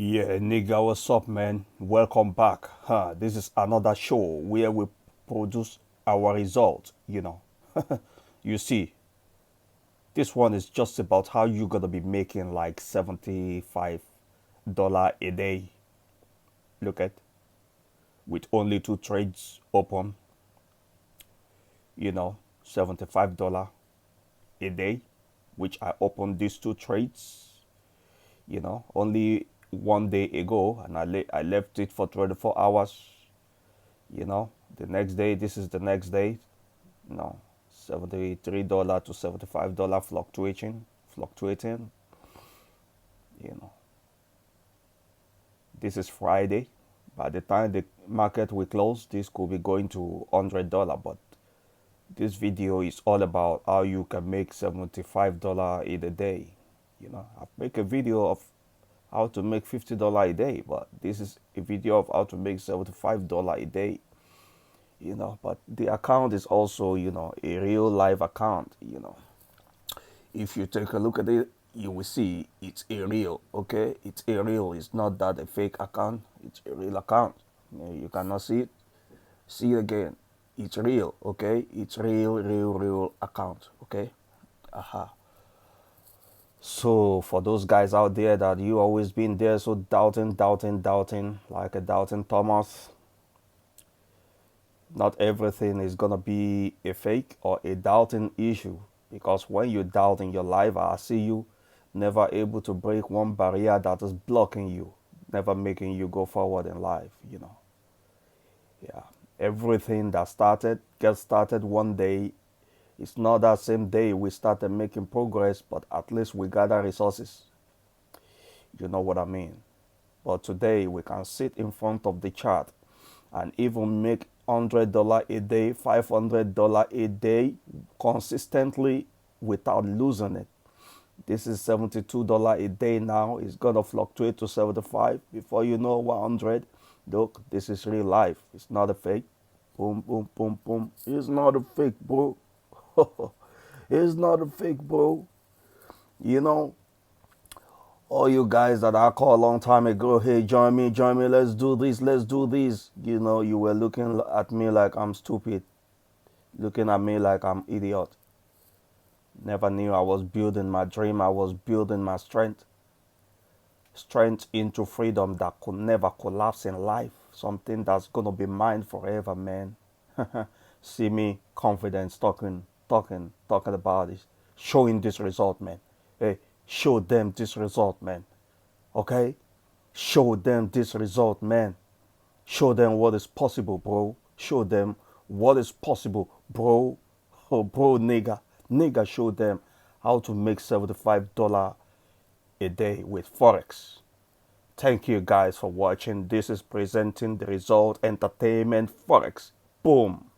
Yeah, nigga, what's up, man? Welcome back. This is another show where we produce our results, You see, this one is just about how you gonna be making like $75 a day. Look at, with only two trades open, $75 a day, which I opened these two trades, only one day ago, and I left it for 24 hours. The next day, this is the next day, no, $73 to $75 fluctuating. you know this is Friday. By the time the market will close, this could be going to $100, but this video is all about how you can make $75 in a day. I make a video of how to make $50 a day, but this is a video of how to make $75 a day. But the account is also, a real live account. If you take a look at it, you will see it's a real, okay? It's a real. It's not that a fake account. It's a real account. You cannot see it. See it again. It's real, okay? It's real account, okay? So for those guys out there that you always been there, so doubting, like a doubting Thomas, not everything is gonna be a fake or a doubting issue, because when you doubt in your life, I see you never able to break one barrier that is blocking you, never making you go forward in life. Yeah, everything that gets started one day. It's not that same day we started making progress, but at least we gather resources. You know what I mean? But today we can sit in front of the chart and even make $100 a day, $500 a day consistently without losing it. This is $72 a day now. It's gonna fluctuate to 75 before you know 100. Look, this is real life. It's not a fake. Boom, boom, boom, boom. It's not a fake, bro. It's not a fake, bro. You know, all you guys that I called a long time ago, hey, join me, let's do this. You were looking at me like I'm stupid, looking at me like I'm idiot. Never knew I was building my dream. I was building my strength into freedom that could never collapse in life. Something that's gonna be mine forever, man. See me confidence talking about it, showing this result, man. Hey, show them this result, man. Okay? Show them this result, man. Show them what is possible, bro. Show them what is possible, bro. Oh, bro, nigga. Nigga, show them how to make $75 a day with Forex. Thank you guys for watching. This is presenting the result entertainment Forex. Boom.